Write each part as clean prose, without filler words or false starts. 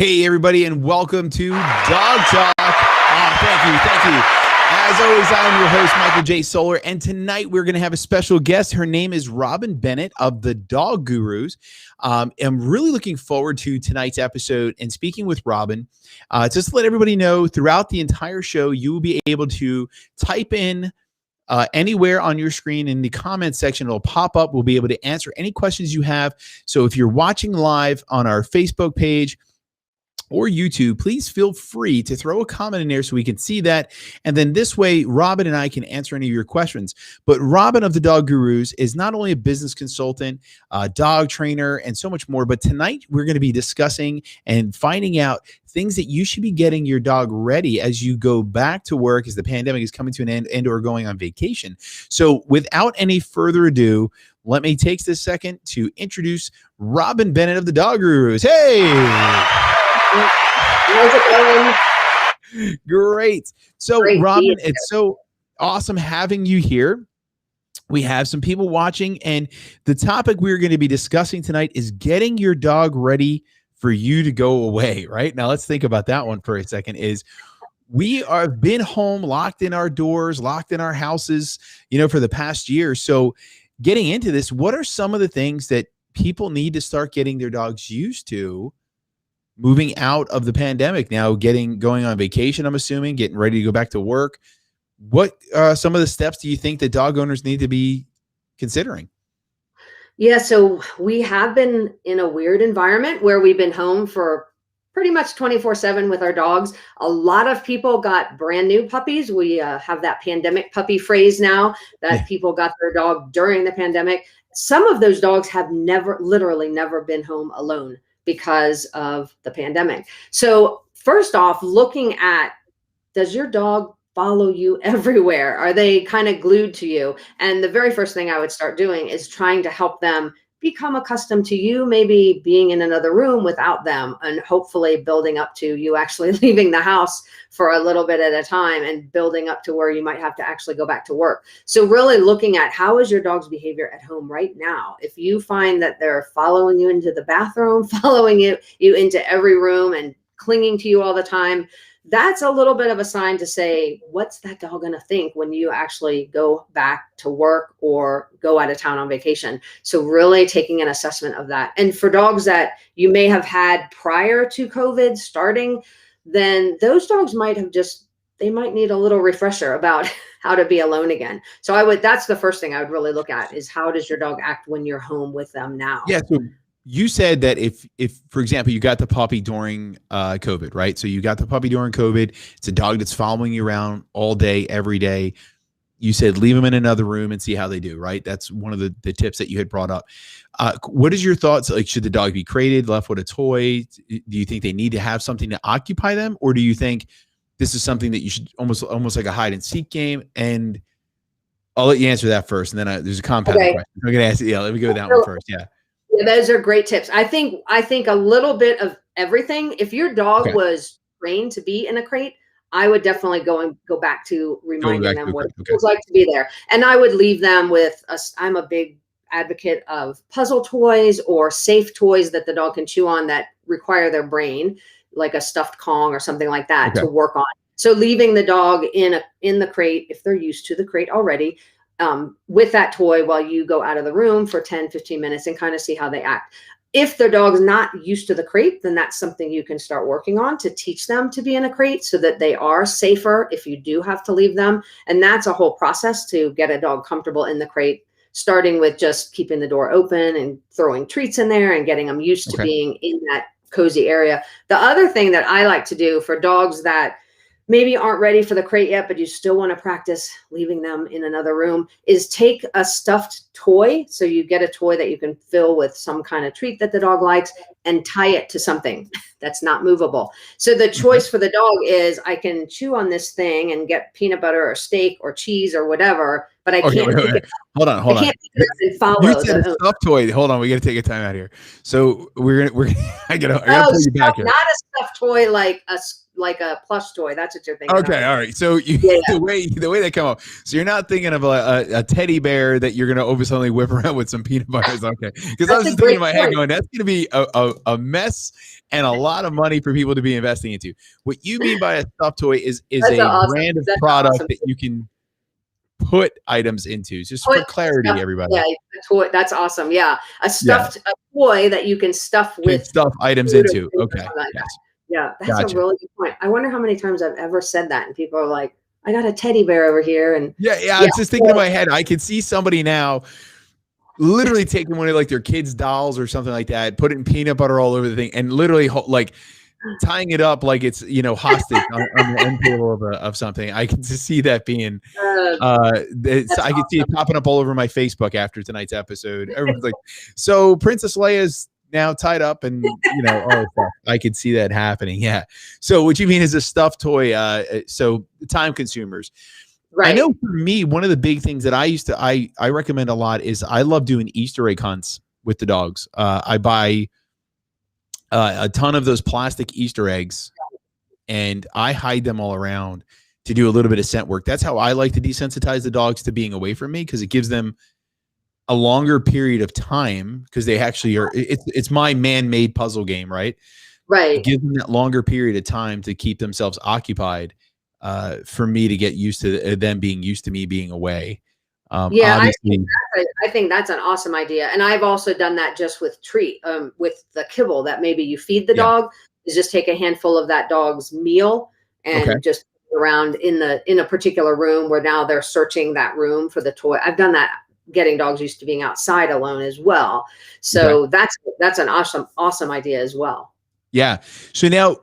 Hey, everybody, and welcome to Dog Talk. Oh, thank you. As always, I'm your host, Michael J. Solar, and tonight we're going to have a special guest. Her name is Robbin Bennett of the Dog Gurus. I'm really looking forward to tonight's episode and speaking with Robbin. Just to let everybody know, throughout the entire show, you will be able to type in anywhere on your screen in the comments section. It'll pop up. We'll be able to answer any questions you have. So if you're watching live on our Facebook page or YouTube, please feel free to throw a comment in there so we can see that. And then this way, Robbin and I can answer any of your questions. But Robbin of the Dog Gurus is not only a business consultant, a dog trainer, and so much more, but tonight we're going to be discussing and finding out things that you should be getting your dog ready as you go back to work, as the pandemic is coming to an end and or going on vacation. So without any further ado, let me take this second to introduce Robbin Bennett of the Dog Gurus. Hey! How's it going? Great. So, Robbin, it's so awesome having you here. We have some people watching, and the topic we're going to be discussing tonight is getting your dog ready for you to go away, right? Now, let's think about that one for a second. We have been home, locked in our doors, locked in our houses, for the past year. So getting into this, what are some of the things that people need to start getting their dogs used to moving out of the pandemic now, going on vacation, I'm assuming, getting ready to go back to work? What some of the steps do you think that dog owners need to be considering? Yeah, so we have been in a weird environment where we've been home for pretty much 24/7 with our dogs. A lot of people got brand new puppies. We have that pandemic puppy phrase now that people got their dog during the pandemic. Some of those dogs have literally never been home alone because of the pandemic. So first off, looking at, does your dog follow you everywhere? Are they kind of glued to you? And the very first thing I would start doing is trying to help them become accustomed to you, maybe being in another room without them, and hopefully building up to you actually leaving the house for a little bit at a time and building up to where you might have to actually go back to work. So really looking at, how is your dog's behavior at home right now? If you find that they're following you into the bathroom, following you into every room and clinging to you all the time, that's a little bit of a sign to say, what's that dog going to think when you actually go back to work or go out of town on vacation? So really taking an assessment of that. And for dogs that you may have had prior to COVID starting, then those dogs might need a little refresher about how to be alone again. So that's the first thing I would really look at, is how does your dog act when you're home with them now? Yeah. So you said that if, for example, you got the puppy during COVID, right? So you got the puppy during COVID. It's a dog that's following you around all day, every day. You said leave them in another room and see how they do, right? That's one of the tips that you had brought up. What is your thoughts? Like, should the dog be crated, left with a toy? Do you think they need to have something to occupy them? Or do you think this is something that you should almost like a hide and seek game? And I'll let you answer that first. And then there's a compound question. I'm going to ask you. Yeah, let me go with that one first. Yeah. Yeah, those are great tips. I think a little bit of everything. If your dog was trained to be in a crate, I would definitely go back to reminding them what it feels like to be there. And I would leave them with I'm a big advocate of puzzle toys or safe toys that the dog can chew on that require their brain, like a stuffed Kong or something like that to work on. So leaving the dog in the crate, if they're used to the crate already, with that toy while you go out of the room for 10, 15 minutes and kind of see how they act. If their dog's not used to the crate, then that's something you can start working on to teach them to be in a crate so that they are safer if you do have to leave them. And that's a whole process to get a dog comfortable in the crate, starting with just keeping the door open and throwing treats in there and getting them used to being in that cozy area. The other thing that I like to do for dogs that maybe aren't ready for the crate yet, but you still want to practice leaving them in another room, is take a stuffed toy. So you get a toy that you can fill with some kind of treat that the dog likes and tie it to something that's not movable. So the choice for the dog is, I can chew on this thing and get peanut butter or steak or cheese or whatever, but I Okay, can't pick it up. hold on, hold I on. can't pick it up and follow You said a the stuffed toy. Hold on, we got to take a time out here. So we're gonna I gotta pull you back here. Not a stuffed toy like a plush toy. That's what you're thinking. Okay, all right. So the way they come up. So you're not thinking of a teddy bear that you're gonna suddenly whip around with some peanut butter. Okay, because I was just thinking in my head, going, that's gonna be a mess and a lot of money for people to be investing into. What you mean by a stuffed toy is a brand of product that you can put items into, just for clarity, everybody. Yeah, a toy. That's awesome. Yeah, a toy that you can stuff with stuff items into. Okay. Yeah, that's a really good point. I wonder how many times I've ever said that, and people are like, "I got a teddy bear over here," and I was just thinking in my head, I could see somebody now literally taking one of like their kids' dolls or something like that, putting peanut butter all over the thing, and literally like tying it up like it's hostage on the end table of something. I can just see that being I can see it popping up all over my Facebook after tonight's episode. Everyone's like, so Princess Leia's now tied up, and I could see that happening. Yeah. So what you mean is a stuffed toy, so time consumers. Right. I know for me, one of the big things that I recommend a lot is I love doing Easter egg hunts with the dogs. I buy a ton of those plastic Easter eggs, and I hide them all around to do a little bit of scent work. That's how I like to desensitize the dogs to being away from me, because it gives them a longer period of time, because they actually are. It's my man-made puzzle game, right? Right. It gives them that longer period of time to keep themselves occupied, for me to get used to them being used to me being away. I think that's an awesome idea, and I've also done that just with with the kibble that maybe you feed the dog. Is just take a handful of that dog's meal and just put it around in a particular room where now they're searching that room for the toy. I've done that, getting dogs used to being outside alone as well. So that's an awesome idea as well. Yeah. So now,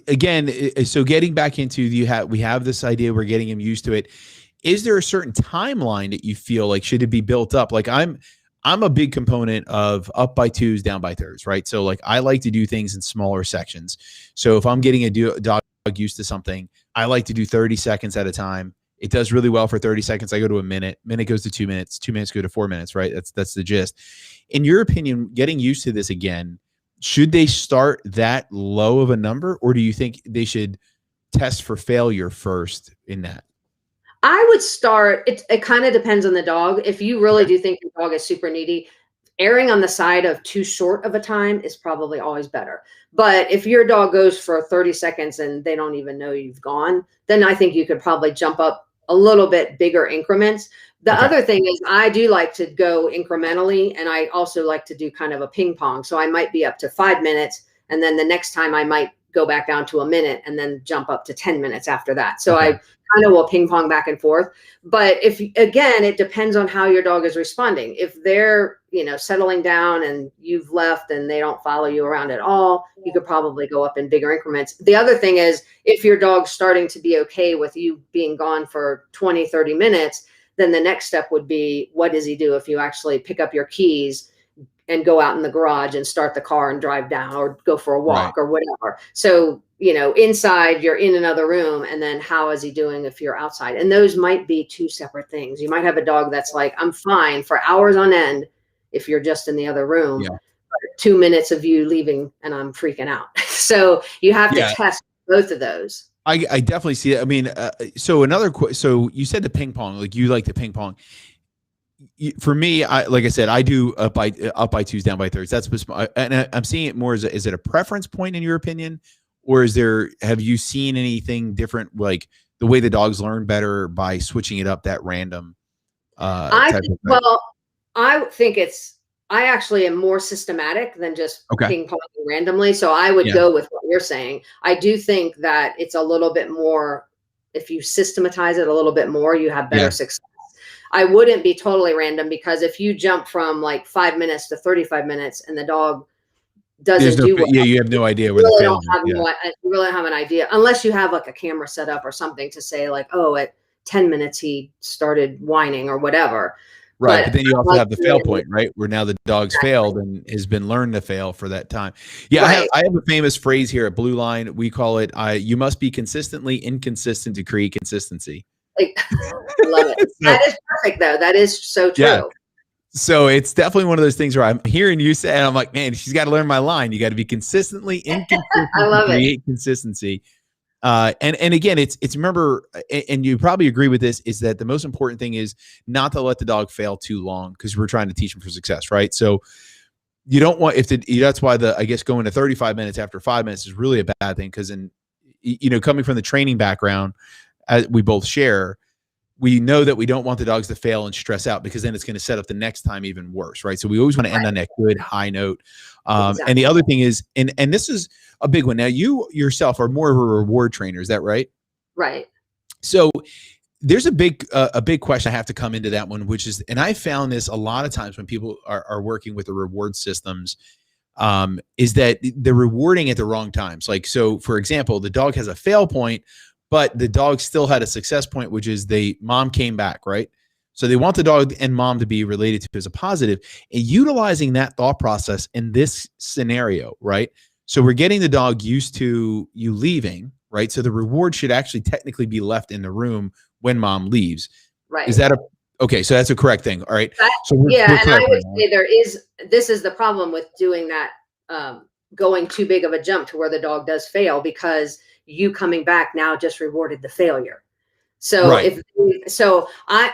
again, so getting back into we have this idea, we're getting him used to it. Is there a certain timeline that you feel like should it be built up? Like I'm a big component of up by twos, down by thirds, right? So like I like to do things in smaller sections. So if I'm getting a dog used to something, I like to do 30 seconds at a time. It does really well for 30 seconds. I go to a minute goes to 2 minutes, 2 minutes go to 4 minutes, right? That's the gist. In your opinion, getting used to this again, should they start that low of a number, or do you think they should test for failure first in that? I would start, it kind of depends on the dog. If you really do think your dog is super needy, erring on the side of too short of a time is probably always better. But if your dog goes for 30 seconds and they don't even know you've gone, then I think you could probably jump up a little bit bigger increments. The other thing is I do like to go incrementally, and I also like to do kind of a ping pong. So I might be up to 5 minutes, and then the next time I might go back down to a minute and then jump up to 10 minutes after that. So I kind of will ping pong back and forth. But again, it depends on how your dog is responding. If they're, settling down and you've left and they don't follow you around at all, you could probably go up in bigger increments. The other thing is, if your dog's starting to be okay with you being gone for 20, 30 minutes, then the next step would be, what does he do if you actually pick up your keys and go out in the garage and start the car and drive down, or go for a walk or whatever. So, inside you're in another room, and then how is he doing if you're outside? And those might be two separate things. You might have a dog that's like, I'm fine for hours on end if you're just in the other room, but 2 minutes of you leaving and I'm freaking out. So you have to test both of those. I definitely see it. I mean, so you said the ping pong, like you like the ping pong. For me, like I said, I do up by twos, down by thirds. That's and I'm seeing it more as is it a preference point in your opinion, or have you seen anything different, like the way the dogs learn better by switching it up that random? I think I actually am more systematic than just ping pong randomly. So I would go with what you're saying. I do think that it's a little bit more, if you systematize it a little bit more, you have better success. I wouldn't be totally random, because if you jump from like 5 minutes to 35 minutes and the dog doesn't do well, you have no idea where the fail is. You really don't have an idea, unless you have like a camera set up or something to say like, oh, at 10 minutes he started whining or whatever. Right. But then you also have the fail point, right? Where now the dog's failed and has been learned to fail for that time. Yeah. I have a famous phrase here at Blue Line. We call it, you must be consistently inconsistent to create consistency. Like, I love it. So, That is perfect though. That is so true. yeah. So it's definitely one of those things where I'm hearing you say, and I'm like, man, she's got to learn my line. You got to be consistently inconsistent I to love it. create consistency. And again, it's remember, and you probably agree with this, is that the most important thing is not to let the dog fail too long, because we're trying to teach them for success, right? So you don't want, that's why I guess going to 35 minutes after 5 minutes is really a bad thing, because coming from the training background, as we both share, we know that we don't want the dogs to fail and stress out, because then it's going to set up the next time even worse, right? So we always want to end on that good high note. Exactly. And the other thing is, and this is a big one. Now, you yourself are more of a reward trainer, is that right? Right. So there's a big question I have to come into that one, which is, and I found this a lot of times when people are working with the reward systems, is that they're rewarding at the wrong times. Like, so for example, the dog has a fail point, but the dog still had a success point, which is mom came back, right? So they want the dog and mom to be related to as a positive, and utilizing that thought process in this scenario, right? So we're getting the dog used to you leaving, right? So the reward should actually technically be left in the room when mom leaves. Right. Is that okay? So that's a correct thing. All right. So we're and I would say this is the problem with doing that, going too big of a jump to where the dog does fail, because you coming back now just rewarded the failure. So right.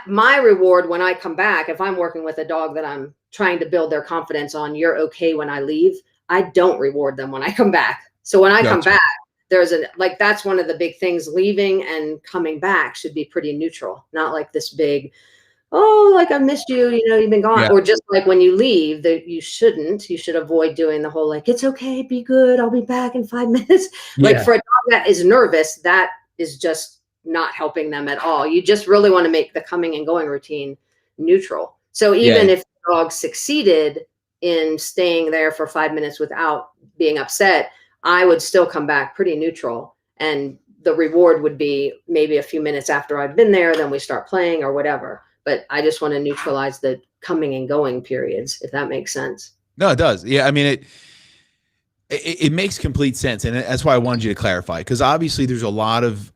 My reward when I come back, if I'm working with a dog that I'm trying to build their confidence on, you're okay when I leave, I don't reward them when I come back. So when I come back, that's one of the big things. Leaving and coming back should be pretty neutral, not like this big, oh, like I missed you, you've been gone. Yeah. Or just like when you leave, you should avoid doing the whole, like, it's okay, be good, I'll be back in 5 minutes. Yeah. Like, for a dog that is nervous, that is just not helping them at all. You just really want to make the coming and going routine neutral. So even if the dog succeeded in staying there for 5 minutes without being upset, I would still come back pretty neutral. And the reward would be maybe a few minutes after I've been there, then we start playing or whatever. But I just want to neutralize the coming and going periods, if that makes sense. No, it does. Yeah. I mean, it makes complete sense. And that's why I wanted you to clarify, because obviously there's a lot of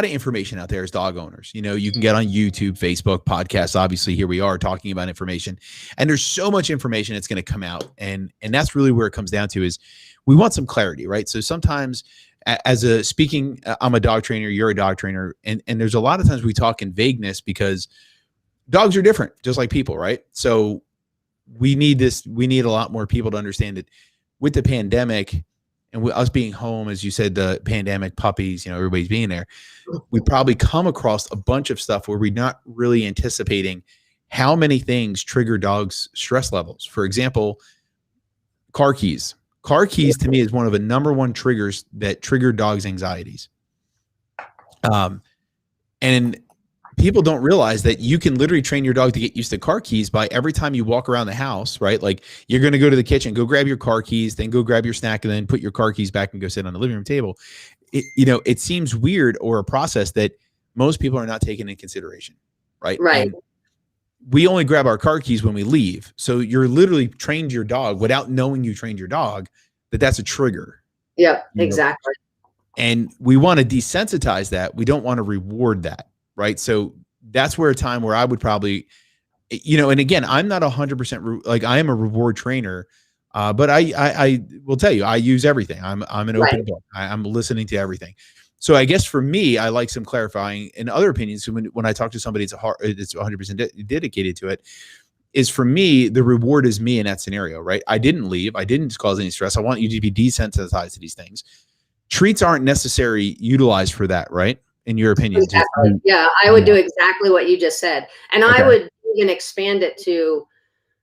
information out there as dog owners. You can get on YouTube, Facebook, podcasts. Obviously here we are talking about information, and there's so much information that's going to come out. And that's really where it comes down to, is we want some clarity, right? So sometimes I'm a dog trainer, you're a dog trainer. And there's a lot of times we talk in vagueness, because dogs are different, just like people, right? So we need a lot more people to understand that with the pandemic and us being home, as you said, the pandemic, puppies, everybody's being there, we probably come across a bunch of stuff where we're not really anticipating how many things trigger dogs' stress levels. For example, car keys. Car keys to me is one of the number one triggers that trigger dogs' anxieties. And people don't realize that you can literally train your dog to get used to car keys by every time you walk around the house, right? Like, you're going to go to the kitchen, go grab your car keys, then go grab your snack, and then put your car keys back and go sit on the living room table. It seems weird, or a process that most people are not taking into consideration, right? Right. And we only grab our car keys when we leave. So you're literally trained your dog without knowing you trained your dog that's a trigger. Yep, exactly. And we want to desensitize that. We don't want to reward that, right? So that's where a time where I would probably, and again, I'm not 100% like, I am a reward trainer, but I will tell you, I use everything. I'm an open book. I'm listening to everything. So I guess for me, I like some clarifying in other opinions. When I talk to somebody that's 100% dedicated to it, is, for me, the reward is me in that scenario, right? I didn't leave. I didn't cause any stress. I want you to be desensitized to these things. Treats aren't necessarily utilized for that, right? In your opinion. Exactly. Yeah, I would do exactly what you just said. And okay. I would even expand it to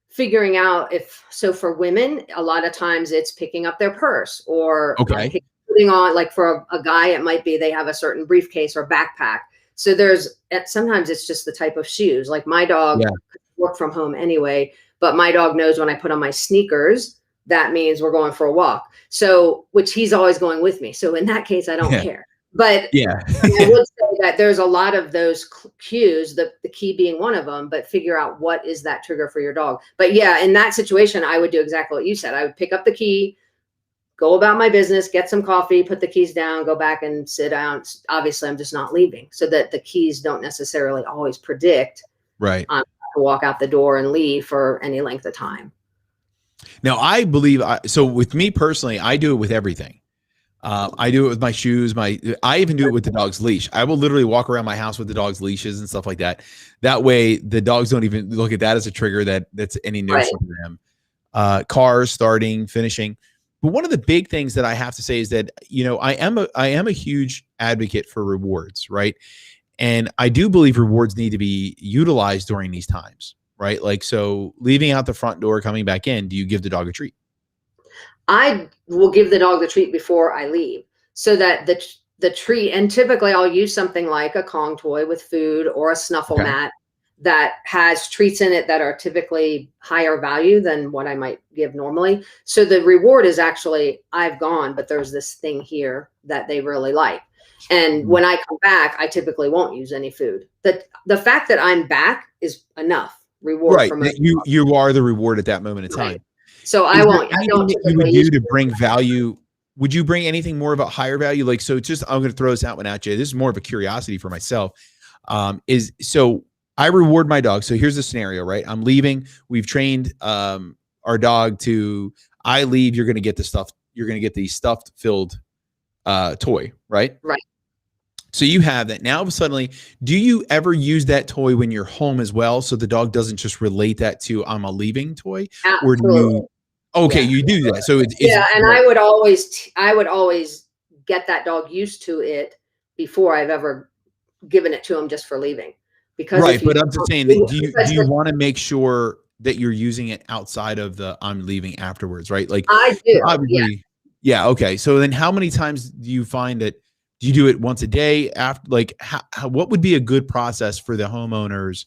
figuring out for women, a lot of times it's picking up their purse, or putting on, like, for a guy, it might be they have a certain briefcase or backpack. So sometimes it's just the type of shoes. Like, my dog work from home anyway, but my dog knows when I put on my sneakers, that means we're going for a walk. So, which he's always going with me. So in that case, I don't care. But I would say that there's a lot of those cues, the key being one of them, but figure out what is that trigger for your dog. But in that situation, I would do exactly what you said. I would pick up the key, go about my business, get some coffee, put the keys down, go back and sit down. Obviously, I'm just not leaving, so that the keys don't necessarily always predict Right. I'm to walk out the door and leave for any length of time. Now, I believe, so with me personally, I do it with everything. I do it with my shoes. I even do it with the dog's leash. I will literally walk around my house with the dog's leashes and stuff like that. That way, the dogs don't even look at that as a trigger that's any notion to them. Cars starting, finishing. But one of the big things that I have to say is that, you know, I am a huge advocate for rewards, right? And I do believe rewards need to be utilized during these times, right? Like, so leaving out the front door, coming back in, do you give the dog a treat? I will give the dog the treat before I leave, so that the treat, and typically I'll use something like a Kong toy with food or a snuffle mat that has treats in it that are typically higher value than what I might give normally. So the reward is actually, I've gone, but there's this thing here that they really like. And when I come back, I typically won't use any food. The fact that I'm back is enough reward. Right. You are the reward at that moment in time. Right. So I won't. I don't. You would do to bring value. Would you bring anything more of a higher value? Like, so just, I'm going to throw this out one at you. This is more of a curiosity for myself. So I reward my dog. So here's the scenario, right? I'm leaving. We've trained our dog to, I leave, you're going to get the stuff. You're going to get the stuffed filled toy, right? Right. So you have that. Now suddenly, do you ever use that toy when you're home as well? So the dog doesn't just relate that to, I'm a leaving toy? Absolutely. Or do you, okay, you do that. So it's and I would always get that dog used to it before I've ever given it to him just for leaving. Because but I'm just saying that do you want to make sure that you're using it outside of the I'm leaving afterwards, right? Like I do. Yeah. Okay. So then how many times do you find that, do you do it once a day after, like what would be a good process for the homeowners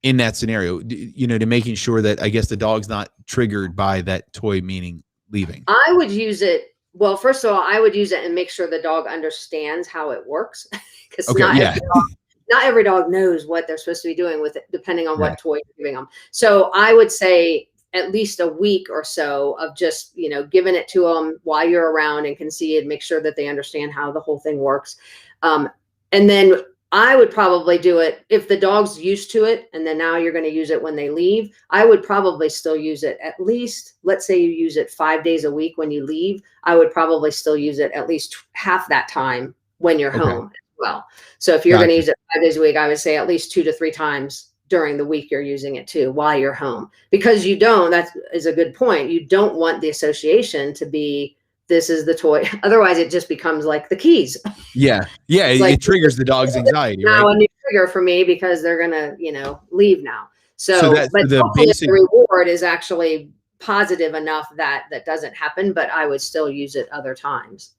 in that scenario, you know, to making sure that, I guess, the dog's not triggered by that toy, meaning leaving? I would use it. Well, first of all, I would use it and make sure the dog understands how it works. Because not every dog knows what they're supposed to be doing with it, depending on what toy you're giving them. So I would say at least a week or so of just, you know, giving it to them while you're around and can see it, make sure that they understand how the whole thing works. And then I would probably do it if the dog's used to it, and then now you're going to use it when they leave. I would probably still use it at least, let's say you use it 5 days a week when you leave. I would probably still use it at least half that time when you're home as well. So if you're going to use it 5 days a week, I would say at least 2 to 3 times during the week you're using it too while you're home, because that is a good point. You don't want the association to be, this is the toy. Otherwise it just becomes like the keys. Yeah. It triggers the dog's anxiety. Now a new trigger for me because they're going to, you know, leave now. So but the reward is actually positive enough that doesn't happen, but I would still use it other times.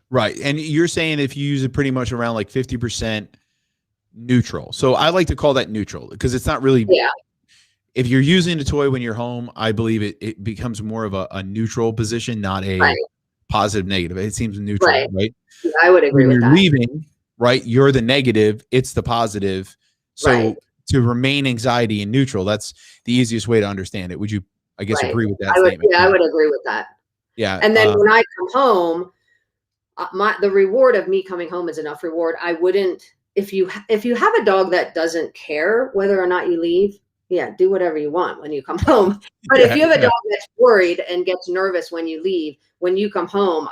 Right. And you're saying if you use it pretty much around like 50% neutral. So I like to call that neutral because it's not really, if you're using the toy when you're home, I believe it becomes more of a neutral position, not a positive negative. It seems neutral, right? Yeah, I would agree with that. When you're leaving, right, you're the negative, it's the positive. So to remain anxiety and neutral, that's the easiest way to understand it. Would you, I guess, agree with that statement? I would agree with that. Yeah. And then when I come home, the reward of me coming home is enough reward. I wouldn't, if you have a dog that doesn't care whether or not you leave, do whatever you want when you come home. But if you have a dog that's worried and gets nervous when you leave, when you come home,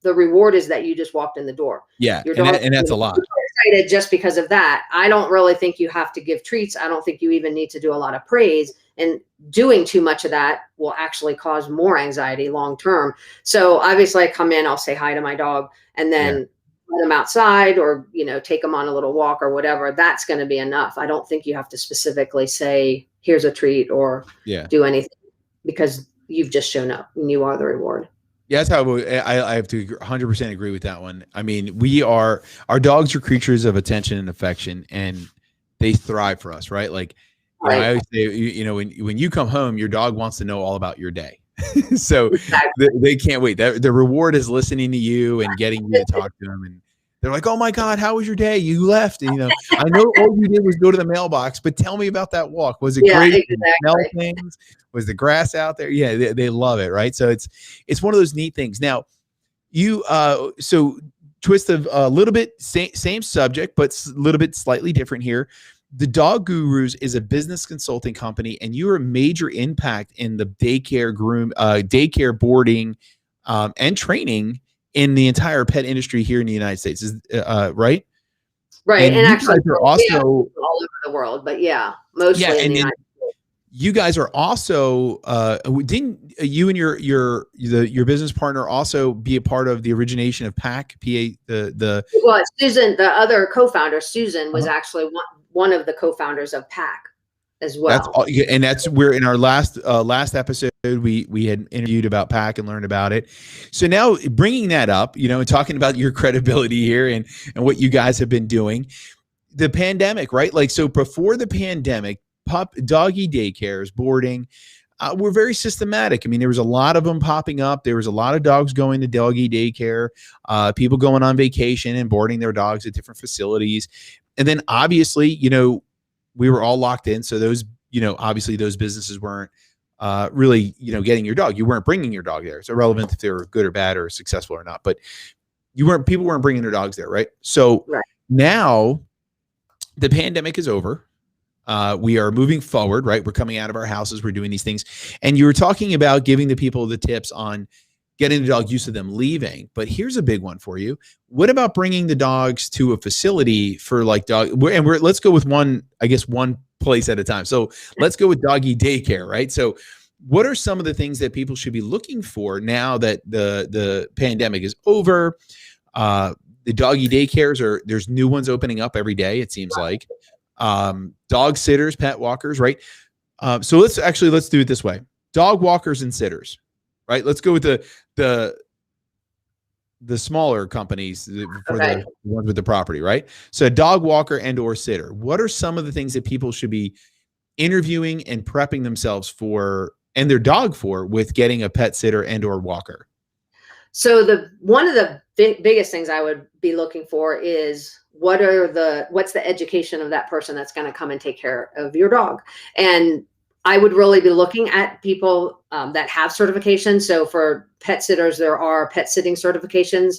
the reward is that you just walked in the door. Yeah. Your dog, and that's a lot. Excited just because of that. I don't really think you have to give treats. I don't think you even need to do a lot of praise, and doing too much of that will actually cause more anxiety long-term. So obviously I come in, I'll say hi to my dog, and then let them outside, or, you know, take them on a little walk or whatever. That's going to be enough. I don't think you have to specifically say, here's a treat, or do anything, because you've just shown up and you are the reward. Yeah, that's how I have to 100% agree with that one. I mean, our dogs are creatures of attention and affection, and they thrive for us, right? Like, you know, I always say, you know, when you come home, your dog wants to know all about your day. So they can't wait. The reward is listening to you and getting you to talk to them. And they're like, oh my God, how was your day? You left. And, you know, I know all you did was go to the mailbox, but tell me about that walk. Was it great? Exactly. Smell things? Was the grass out there? Yeah, they love it, right? So it's one of those neat things. Now, you so twist of a little bit same subject, but a little bit slightly different here. The Dog Gurus is a business consulting company, and you're a major impact in the daycare boarding, and training in the entire pet industry here in the United States. Is right? Right. And actually, are also all over the world, but mostly in the United States. You guys are also didn't you and your business partner also be a part of the origination of PAC? Well, Susan, the other co-founder, Susan, was actually one of the co-founders of PAC as well. That's where in our last episode we had interviewed about PAC and learned about it. So now bringing that up, and talking about your credibility here and what you guys have been doing, the pandemic, right? Like, so before the pandemic, doggy daycares, boarding, were very systematic. I mean, there was a lot of them popping up. There was a lot of dogs going to doggy daycare, people going on vacation and boarding their dogs at different facilities. And then obviously, we were all locked in. So those, obviously those businesses weren't really, getting your dog. You weren't bringing your dog there. It's irrelevant if they were good or bad or successful or not, but people weren't bringing their dogs there. Right. So now the pandemic is over. We are moving forward, right? We're coming out of our houses. We're doing these things. And you were talking about giving the people the tips on getting the dog used to them leaving. But here's a big one for you. What about bringing the dogs to a facility for like let's go with one place at a time. So let's go with doggy daycare, right? So what are some of the things that people should be looking for now that the pandemic is over? The doggy daycares there's new ones opening up every day, it seems like. Dog sitters, pet walkers, right? So let's do it this way. Dog walkers and sitters, right? Let's go with the smaller companies for the ones with the property, right? So a dog walker and or sitter. What are some of the things that people should be interviewing and prepping themselves for and their dog for with getting a pet sitter and or walker? So one of the biggest things I would be looking for is what's the education of that person that's going to come and take care of your dog. And I would really be looking at people that have certifications. So for pet sitters, there are pet sitting certifications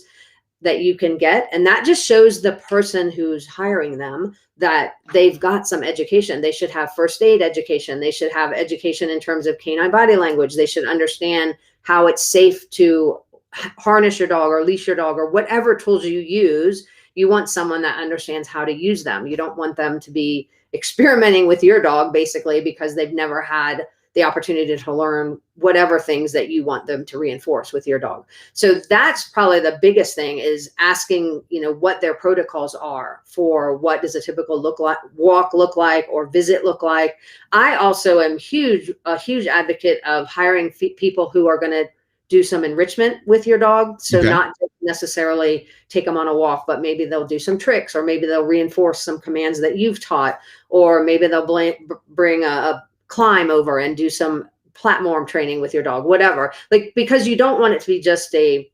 that you can get. And that just shows the person who's hiring them that they've got some education. They should have first aid education. They should have education in terms of canine body language. They should understand how it's safe to harness your dog or leash your dog or whatever tools you use. You want someone that understands how to use them. You don't want them to be experimenting with your dog basically because they've never had the opportunity to learn whatever things that you want them to reinforce with your dog. So that's probably the biggest thing, is asking, what their protocols are for what does a typical walk look like or visit look like. I also am a huge advocate of hiring people who are going to do some enrichment with your dog. So not necessarily take them on a walk, but maybe they'll do some tricks, or maybe they'll reinforce some commands that you've taught, or maybe they'll bring a climb over and do some platform training with your dog, whatever. Because you don't want it to be just a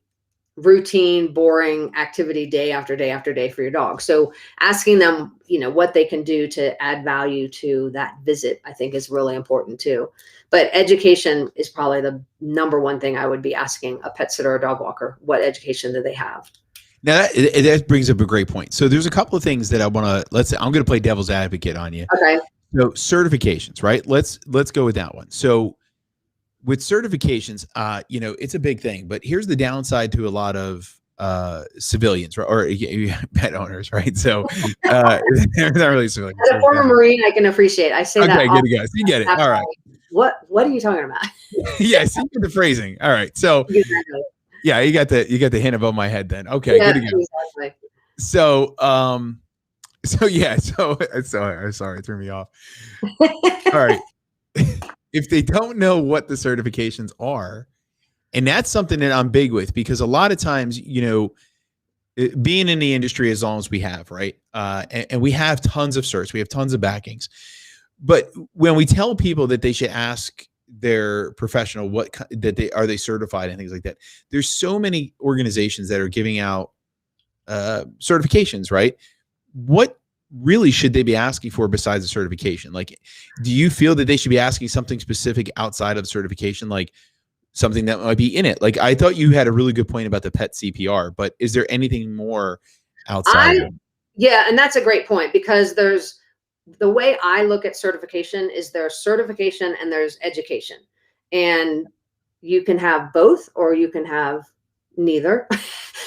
routine, boring activity day after day after day for your dog. So asking them, what they can do to add value to that visit, I think is really important too. But education is probably the number one thing I would be asking a pet sitter or dog walker. What education do they have? Now that brings up a great point. So there's a couple of things that I want to, I'm going to play devil's advocate on you. Okay. So certifications, right? Let's go with that one. So with certifications, it's a big thing, but here's the downside to a lot of civilians or pet owners, right? So they're not really civilians. As a former Marine, I can appreciate. I say that. Okay, good guys. You get it. All right. What are you talking about? Yes, you get the phrasing. All right. So yeah, you got the hint above my head then. Okay, good to go. Exactly. So sorry, it threw me off. All right. If they don't know what the certifications are, and that's something that I'm big with, because a lot of times, being in the industry as long as we have, right? And we have tons of certs, we have tons of backings. But when we tell people that they should ask their professional are they certified and things like that, there's so many organizations that are giving out certifications, right? What really should they be asking for besides the certification? Like, do you feel that they should be asking something specific outside of certification, like something that might be in it? Like, I thought you had a really good point about the pet CPR, but is there anything more outside of? Yeah, and that's a great point, because there's the way I look at certification is there's certification and there's education. And you can have both or you can have neither.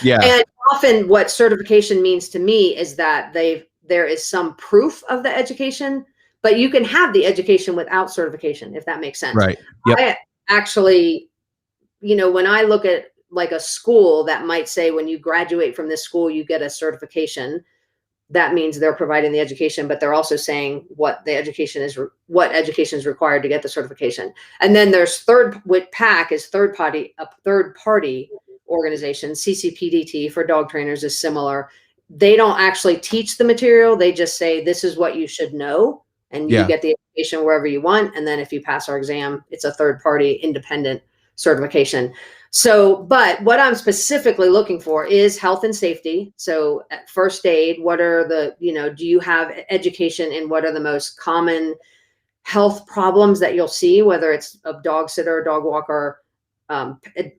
Yeah. And often what certification means to me is that there is some proof of the education, but you can have the education without certification, if that makes sense. Right. Yep. I actually, when I look at like a school that might say when you graduate from this school, you get a certification. That means they're providing the education, but they're also saying what education is required to get the certification. And then there's what PAC is a third party organization. CCPDT for dog trainers is similar. They don't actually teach the material. They just say, this is what you should know. And you get the education wherever you want. And then if you pass our exam, it's a third party independent certification. So, but what I'm specifically looking for is health and safety. So at first aid, what are do you have education in what are the most common health problems that you'll see, whether it's a dog sitter, dog walker,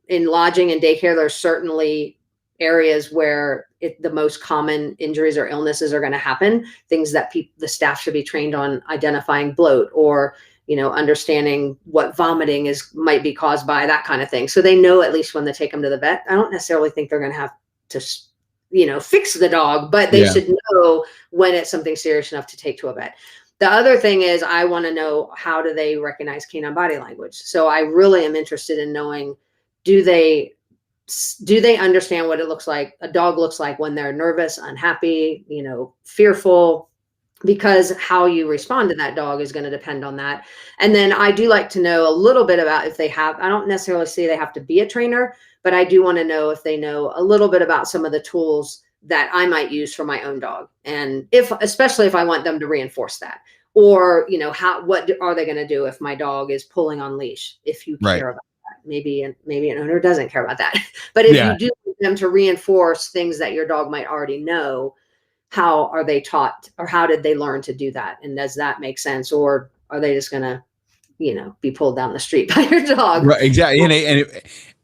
in lodging and daycare, there's certainly areas where the most common injuries or illnesses are going to happen. Things that the staff should be trained on, identifying bloat or understanding what vomiting might be caused by, that kind of thing. So they know at least when they take them to the vet. I don't necessarily think they're going to have to, fix the dog, but they should know when it's something serious enough to take to a vet. The other thing is I want to know, how do they recognize canine body language? So I really am interested in knowing, do they understand what a dog looks like when they're nervous, unhappy, fearful? Because how you respond to that dog is going to depend on that. And then I do like to know a little bit about if they have, I don't necessarily say they have to be a trainer, but I do want to know if they know a little bit about some of the tools that I might use for my own dog. And especially if I want them to reinforce that, or, what are they going to do if my dog is pulling on leash? If you care about that, maybe an owner doesn't care about that, but if you do want them to reinforce things that your dog might already know, how are they taught, or how did they learn to do that? And does that make sense? Or are they just going to, be pulled down the street by your dog? Right. Exactly.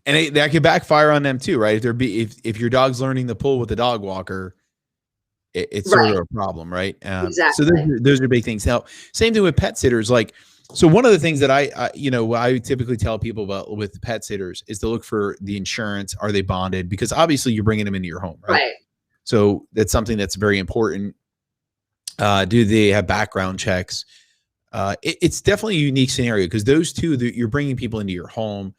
And that could backfire on them too, right? If your dog's learning to pull with the dog walker, it's sort of a problem, right? Exactly. So those are big things. Now, same thing with pet sitters. Like, so one of the things that I typically tell people about with pet sitters is to look for the insurance. Are they bonded? Because obviously you're bringing them into your home, right? So that's something that's very important. Do they have background checks? It's definitely a unique scenario because those two, you're bringing people into your home.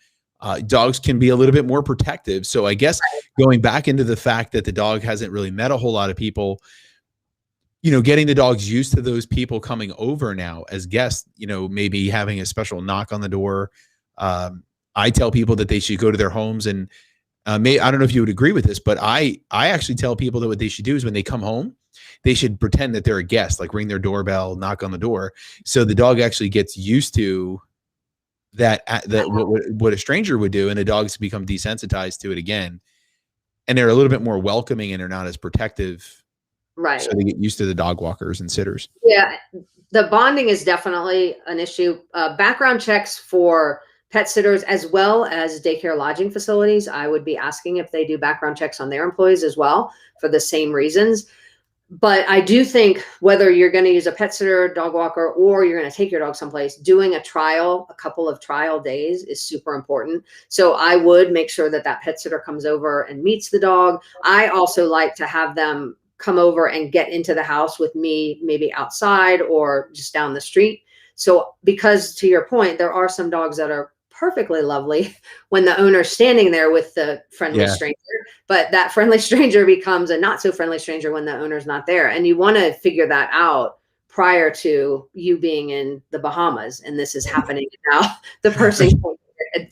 Dogs can be a little bit more protective. So I guess going back into the fact that the dog hasn't really met a whole lot of people, getting the dogs used to those people coming over now as guests, maybe having a special knock on the door. I tell people that they should go to their homes and I don't know if you would agree with this, but I actually tell people that what they should do is when they come home, they should pretend that they're a guest, like ring their doorbell, knock on the door. So the dog actually gets used to that what a stranger would do, and the dogs become desensitized to it again. And they're a little bit more welcoming and they're not as protective. Right. So they get used to the dog walkers and sitters. Yeah. The bonding is definitely an issue. Background checks for pet sitters as well as daycare lodging facilities, I would be asking if they do background checks on their employees as well for the same reasons. But I do think whether you're going to use a pet sitter, dog walker, or you're going to take your dog someplace, doing a couple of trial days is super important. So I would make sure that pet sitter comes over and meets the dog. I also like to have them come over and get into the house with me, maybe outside or just down the street. So because to your point, there are some dogs that are perfectly lovely when the owner's standing there with the friendly stranger, but that friendly stranger becomes a not so friendly stranger when the owner's not there. And you want to figure that out prior to you being in the Bahamas. And this is happening now. The person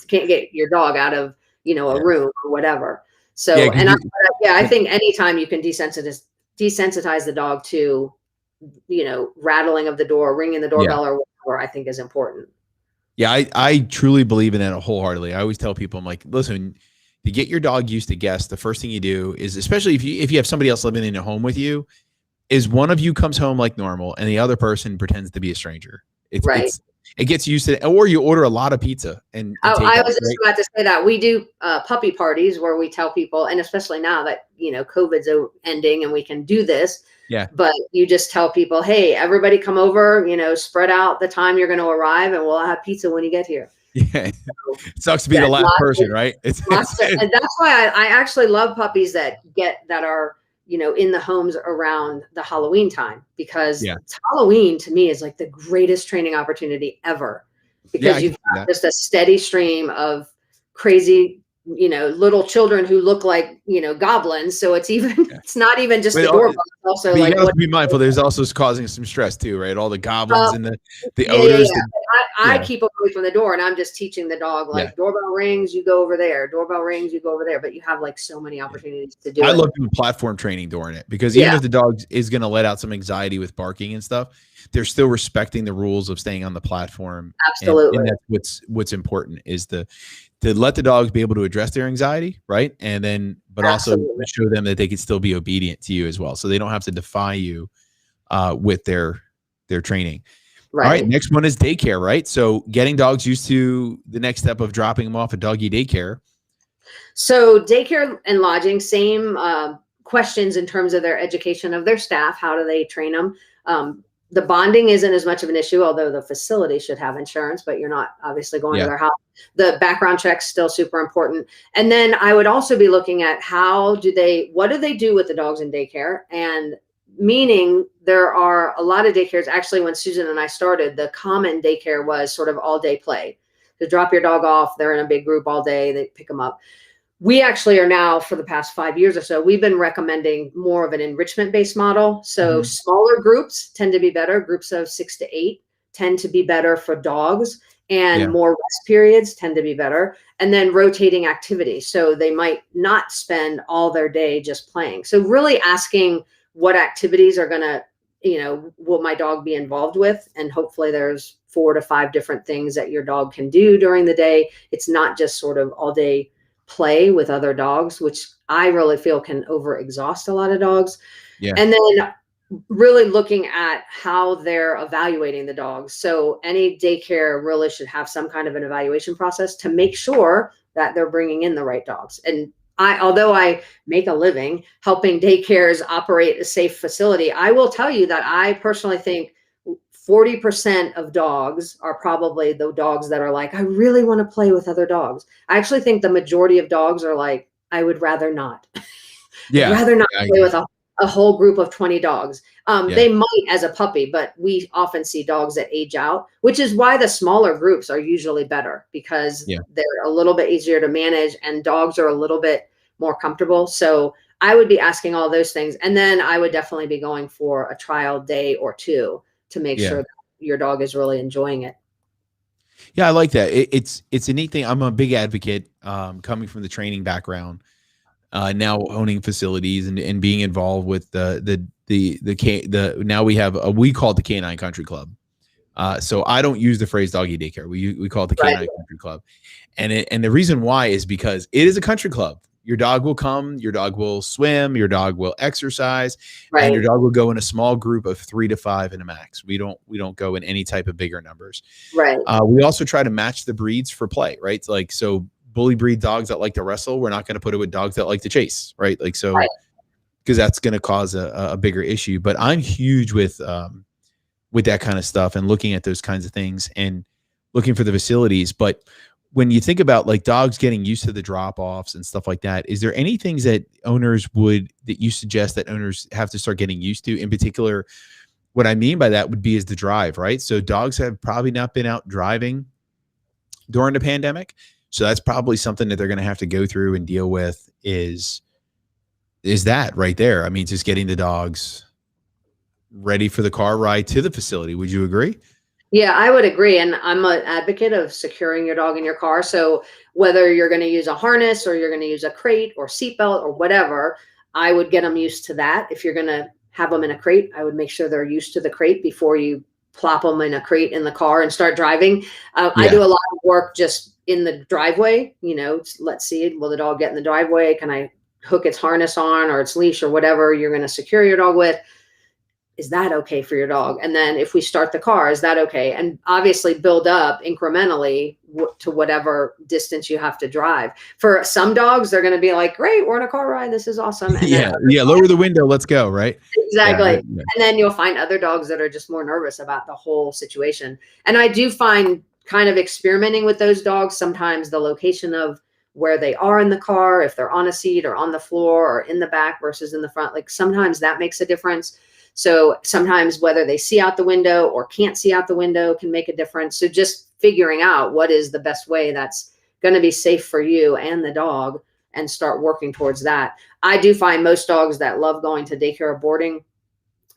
can't get your dog out of, a room or whatever. So, I think anytime you can desensitize the dog to, rattling of the door, ringing the doorbell or whatever, I think is important. Yeah, I truly believe in it wholeheartedly. I always tell people, I'm like, listen, to get your dog used to guests, the first thing you do is, especially if you have somebody else living in a home with you, is one of you comes home like normal and the other person pretends to be a stranger. Right. It gets used to it. Or you order a lot of pizza and Oh, take I off, was just right? about to say that we do puppy parties where we tell people, and especially now that, COVID's ending and we can do this, Yeah. but you just tell people, hey, everybody come over, spread out the time you're going to arrive and we'll have pizza when you get here. Yeah. So, It sucks to be yeah, the last person, right? and that's why I actually love puppies that are, in the homes around the Halloween time, because yeah. Halloween to me is like the greatest training opportunity ever, because I you've can see got that. just a steady stream of crazy, little children who look like, goblins. So it's Yeah. it's not even just But, the doorbell. It's also but you like gotta be mindful. There's also causing some stress too, right? All the goblins and the yeah. odors. I Yeah. keep away from the door, and I'm just teaching the dog, Yeah. like, doorbell rings, you go over there. Doorbell rings, you go over there. But you have like so many opportunities to do I it. love doing platform training during it, because even if the dog is going to let out some anxiety with barking and stuff, they're still respecting the rules of staying on the platform. Absolutely. And that's what's important, is to let the dogs be able to address their anxiety, right? And then, but Absolutely. also show them that they can still be obedient to you as well, so they don't have to defy you with their training. Right. All right, next one is daycare, right? So getting dogs used to the next step of dropping them off at doggy daycare. So daycare and lodging, same questions in terms of their education of their staff. How do they train them? The bonding isn't as much of an issue, although the facility should have insurance, but you're not obviously going to their house. The background check's still super important. And then I would also be looking at what do they do with the dogs in daycare? And meaning there are a lot of daycares. Actually, when Susan and I started, the common daycare was sort of all day play. To drop your dog off, they're in a big group all day, they pick them up. We actually are now, for the past 5 years or so, we've been recommending more of an enrichment-based model. So smaller groups tend to be better. Groups of 6 to 8 tend to be better for dogs, and more rest periods tend to be better. And then rotating activities. So they might not spend all their day just playing. So really asking what activities are going to, will my dog be involved with? And hopefully there's 4 to 5 different things that your dog can do during the day. It's not just sort of all day play with other dogs, which I really feel can overexhaust a lot of dogs. Yeah. And then really looking at how they're evaluating the dogs. So any daycare really should have some kind of an evaluation process to make sure that they're bringing in the right dogs. And although I make a living helping daycares operate a safe facility, I will tell you that I personally think 40% of dogs are probably the dogs that are like, I really want to play with other dogs. I actually think the majority of dogs are like, I would rather not. Yeah. I'd rather not play with a whole group of 20 dogs. They might as a puppy, but we often see dogs that age out, which is why the smaller groups are usually better, because they're a little bit easier to manage and dogs are a little bit more comfortable. So I would be asking all those things. And then I would definitely be going for a trial day or two to make sure that your dog is really enjoying it. Yeah, I like that. It's a neat thing. I'm a big advocate, coming from the training background, now owning facilities and being involved with now we have we call it the Canine Country Club. So I don't use the phrase doggy daycare. We call it the Canine Country Club. And the reason why is because it is a country club. Your dog will come, your dog will swim, your dog will exercise, and your dog will go in a small group of 3 to 5 in a max. We don't go in any type of bigger numbers. Right. We also try to match the breeds for play, right? Like, so bully breed dogs that like to wrestle, we're not going to put it with dogs that like to chase, right? Like, so, because that's going to cause a bigger issue. But I'm huge with that kind of stuff and looking at those kinds of things and looking for the facilities. But when you think about like dogs getting used to the drop-offs and stuff like that, is there any things that you suggest that owners have to start getting used to? In particular, what I mean by that would be is the drive, right? So dogs have probably not been out driving during the pandemic. So that's probably something that they're going to have to go through and deal with is that right there. I mean, just getting the dogs ready for the car ride to the facility. Would you agree? Yeah, I would agree. And I'm an advocate of securing your dog in your car. So whether you're going to use a harness or you're going to use a crate or seatbelt or whatever, I would get them used to that. If you're going to have them in a crate, I would make sure they're used to the crate before you plop them in a crate in the car and start driving. I do a lot of work just in the driveway. Let's see, will the dog get in the driveway? Can I hook its harness on or its leash or whatever you're going to secure your dog with? is that okay for your dog? And then if we start the car, is that okay? And obviously build up incrementally to whatever distance you have to drive. For some dogs, they're going to be like, great, we're on a car ride, this is awesome. And Yeah, yeah, lower the window, let's go, right? exactly. Yeah. And then you'll find other dogs that are just more nervous about the whole situation. And I do find kind of experimenting with those dogs, sometimes the location of where they are in the car, if they're on a seat or on the floor or in the back versus in the front, like sometimes that makes a difference. So sometimes whether they see out the window or can't see out the window can make a difference. So just figuring out what is the best way that's going to be safe for you and the dog, and start working towards that. I do find most dogs that love going to daycare or boarding,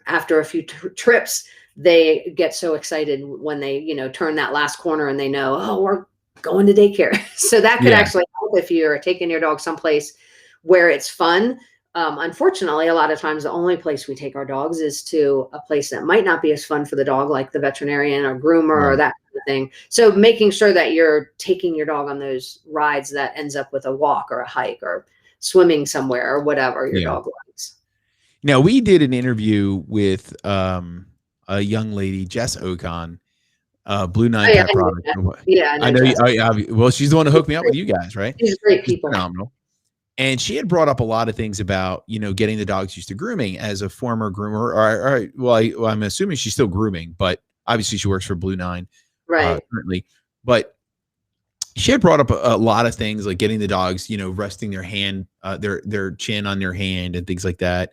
after a few trips, they get so excited when they, you know, turn that last corner and they know, oh, we're going to daycare. So that could actually help if you're taking your dog someplace where it's fun. Unfortunately, a lot of times the only place we take our dogs is to a place that might not be as fun for the dog, like the veterinarian or groomer or that kind of thing. So making sure that you're taking your dog on those rides that ends up with a walk or a hike or swimming somewhere or whatever your dog likes. Now, we did an interview with a young lady, Jess Ocon, Blue Nine Pet Product. Yeah, I know. Well, she's the one who hooked me up with you guys, right? She's great people. Phenomenal. And she had brought up a lot of things about, you know, getting the dogs used to grooming. As a former groomer, well, I'm assuming she's still grooming, but obviously she works for Blue Nine currently. But she had brought up a lot of things like getting the dogs, you know, resting their hand, their chin on their hand and things like that,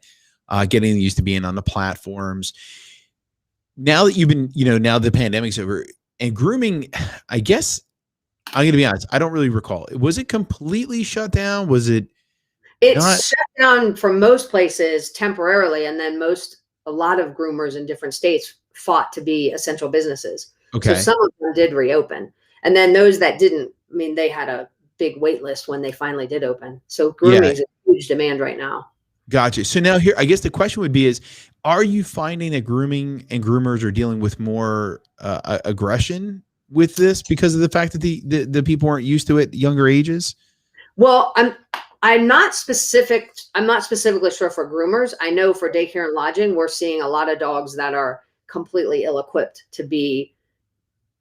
getting them used to being on the platforms. Now that you've been, you know, now the pandemic's over and grooming, I guess I'm going to be honest, I don't really recall. Was it completely shut down? Was it? It's shut down for most places temporarily, and then a lot of groomers in different states fought to be essential businesses. Okay. So some of them did reopen, and then those that didn't, I mean, they had a big wait list when they finally did open. So grooming is a huge demand right now. Gotcha. So now here, I guess the question would be are you finding that grooming and groomers are dealing with more aggression with this because of the fact that the people weren't used to it at younger ages? Well, I'm not specifically sure for groomers. I know for daycare and lodging, we're seeing a lot of dogs that are completely ill-equipped to be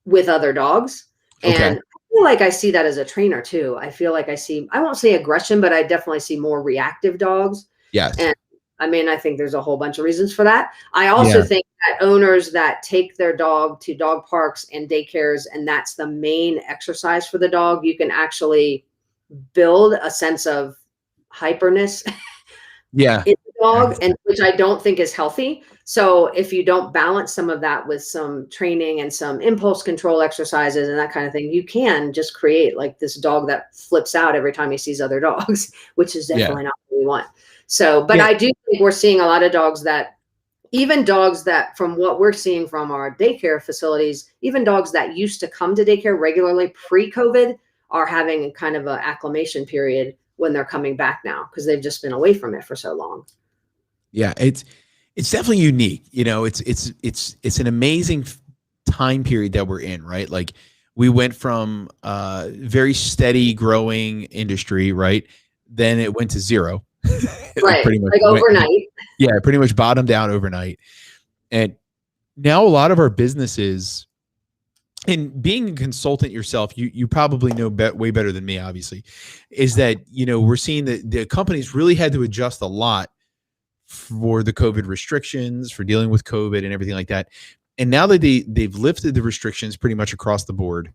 with other dogs. And I feel like I see that as a trainer too. I feel like I won't say aggression, but I definitely see more reactive dogs. Yes. And I mean, I think there's a whole bunch of reasons for that. I also think that owners that take their dog to dog parks and daycares, and that's the main exercise for the dog, you can actually build a sense of hyperness in the dog, and which I don't think is healthy. So if you don't balance some of that with some training and some impulse control exercises and that kind of thing, you can just create like this dog that flips out every time he sees other dogs, which is definitely not what we want. So, but I do think we're seeing a lot of dogs that, even dogs that, from what we're seeing from our daycare facilities, even dogs that used to come to daycare regularly pre-COVID are having kind of an acclimation period when they're coming back now, because they've just been away from it for so long. Yeah, it's definitely unique. You know, it's an amazing time period that we're in, right? Like we went from very steady growing industry, right? Then it went to zero. Right, pretty much like overnight. Yeah, pretty much bottomed out overnight. And now a lot of our businesses, and being a consultant yourself, you probably know way better than me, obviously, is that, you know, we're seeing that the companies really had to adjust a lot for the COVID restrictions, for dealing with COVID and everything like that. And now that they've lifted the restrictions pretty much across the board,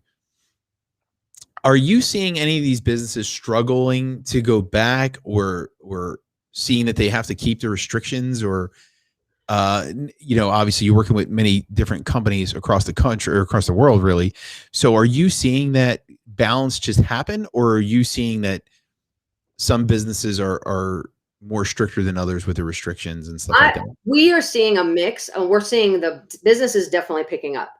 are you seeing any of these businesses struggling to go back, or seeing that they have to keep the restrictions, or you know, obviously you're working with many different companies across the country or across the world, really. So are you seeing that balance just happen, or are you seeing that some businesses are more stricter than others with the restrictions and stuff like that? We are seeing a mix, and we're seeing the business is definitely picking up.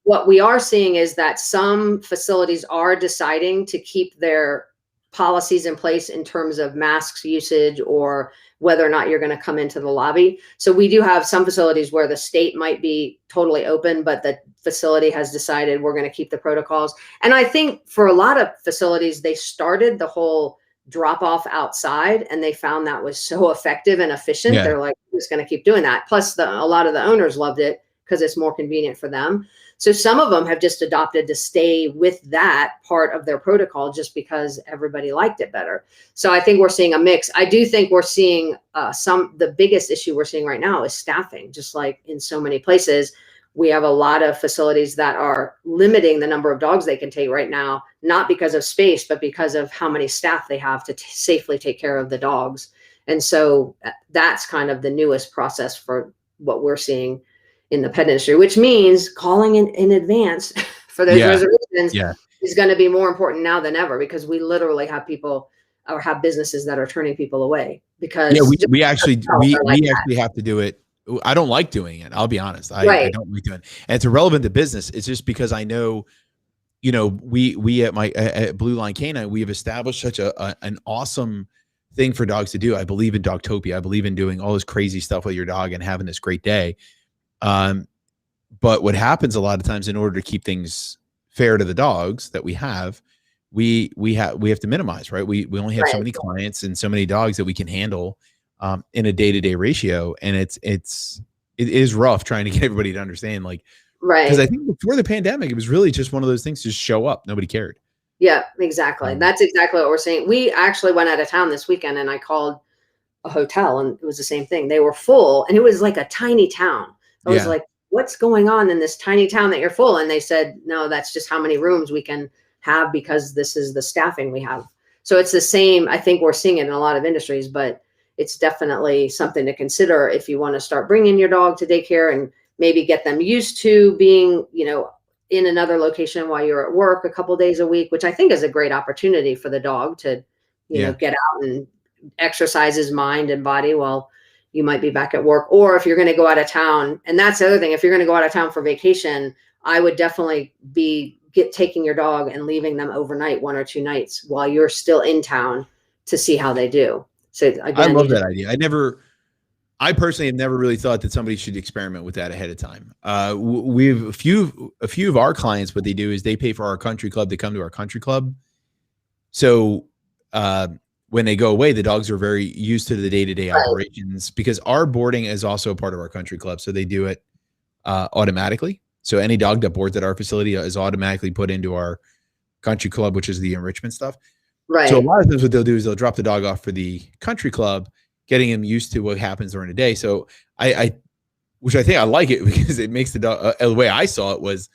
What we are seeing is that some facilities are deciding to keep their policies in place in terms of masks usage, or whether or not you're going to come into the lobby. So we do have some facilities where the state might be totally open, but the facility has decided we're going to keep the protocols. And I think for a lot of facilities, they started the whole drop off outside, and they found that was so effective and efficient. Yeah. They're like, we're just going to keep doing that. Plus a lot of the owners loved it because it's more convenient for them. So some of them have just adopted to stay with that part of their protocol just because everybody liked it better. So I think we're seeing a mix. I do think we're seeing the biggest issue we're seeing right now is staffing. Just like in so many places, we have a lot of facilities that are limiting the number of dogs they can take right now, not because of space, but because of how many staff they have to safely take care of the dogs. And so that's kind of the newest process for what we're seeing in the pet industry, which means calling in advance for those reservations is going to be more important now than ever, because we literally have people or have businesses that are turning people away because we actually have to do it. I don't like doing it. I'll be honest. I don't like doing it. And it's irrelevant to business. It's just because I know, we at Blue Line Canine, we have established such an awesome thing for dogs to do. I believe in Dogtopia. I believe in doing all this crazy stuff with your dog and having this great day. But what happens a lot of times, in order to keep things fair to the dogs that we have to minimize, right? We only have so many clients and so many dogs that we can handle in a day-to-day ratio. And it is rough trying to get everybody to understand, like, because I think before the pandemic, it was really just one of those things, just show up. Nobody cared. Yeah, exactly. That's exactly what we're saying. We actually went out of town this weekend, and I called a hotel, and it was the same thing. They were full, and it was like a tiny town. I was like, what's going on in this tiny town that you're full? And they said, no, that's just how many rooms we can have because this is the staffing we have. So it's the same. I think we're seeing it in a lot of industries, but it's definitely something to consider if you want to start bringing your dog to daycare and maybe get them used to being, in another location while you're at work a couple days a week, which I think is a great opportunity for the dog to, get out and exercise his mind and body while you might be back at work. Or if you're going to go out of town, and that's the other thing, if you're going to go out of town for vacation, I would definitely be taking your dog and leaving them overnight 1 or 2 nights while you're still in town to see how they do. So again, I love that idea. I personally have never really thought that somebody should experiment with that ahead of time. We've a few of our clients, what they do is they pay for our country club to come to our country club. So when they go away, the dogs are very used to the day-to-day operations, because our boarding is also part of our country club. So they do it automatically. So any dog that boards at our facility is automatically put into our country club, which is the enrichment stuff. Right. So a lot of times what they'll do is they'll drop the dog off for the country club, getting him used to what happens during the day. So which I think I like it, because it makes the dog, the way I saw it was,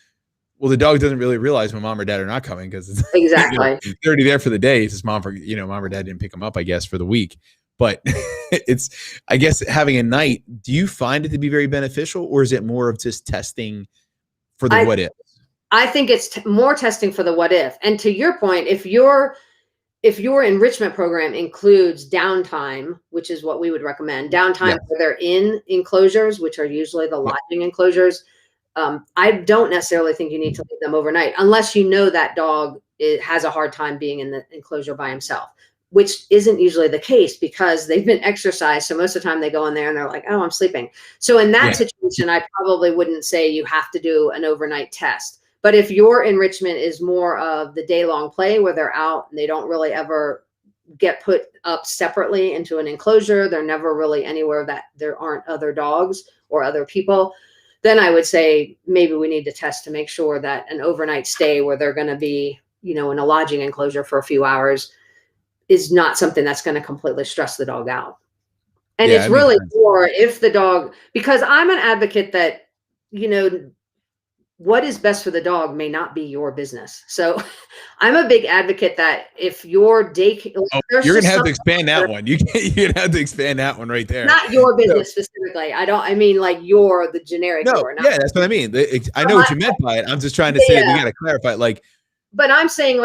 well, the dog doesn't really realize when mom or dad are not coming, because it's they're already there for the day. It's just mom or dad didn't pick him up, I guess, for the week. But it's, I guess, having a night, do you find it to be very beneficial, or is it more of just testing for the what if? I think it's more testing for the what if. And to your point, if your enrichment program includes downtime, which is what we would recommend, downtime where they're in enclosures, which are usually the lodging enclosures, I don't necessarily think you need to leave them overnight, unless that dog has a hard time being in the enclosure by himself, which isn't usually the case because they've been exercised. So most of the time they go in there and they're like, oh, I'm sleeping. So in that situation, I probably wouldn't say you have to do an overnight test. But if your enrichment is more of the day-long play where they're out and they don't really ever get put up separately into an enclosure, they're never really anywhere that there aren't other dogs or other people, then I would say maybe we need to test to make sure that an overnight stay where they're going to be, in a lodging enclosure for a few hours is not something that's going to completely stress the dog out. And it's really more if the dog, because I'm an advocate that, what is best for the dog may not be your business. So I'm a big advocate that if your daycare, you're going to have to expand that one. You're going to have to expand that one right there. Not your business specifically. I mean like you're the generic. No, that's what I mean. I know what you meant by it. I'm just trying to say we got to clarify. But I'm saying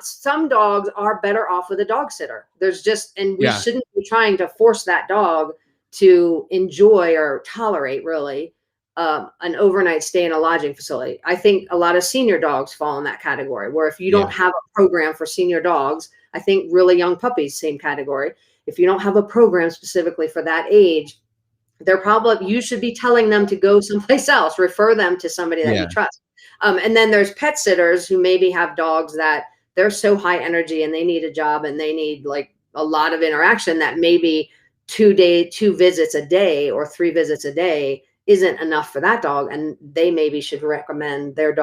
some dogs are better off with a dog sitter. And we shouldn't be trying to force that dog to enjoy or tolerate really an overnight stay in a lodging facility. I think a lot of senior dogs fall in that category, where if you don't have a program for senior dogs, I think really young puppies, same category. If you don't have a program specifically for that age, you should be telling them to go someplace else, refer them to somebody that you trust. And then there's pet sitters who maybe have dogs that they're so high energy and they need a job and they need like a lot of interaction that maybe 2 visits a day or 3 visits a day isn't enough for that dog. And they maybe should recommend that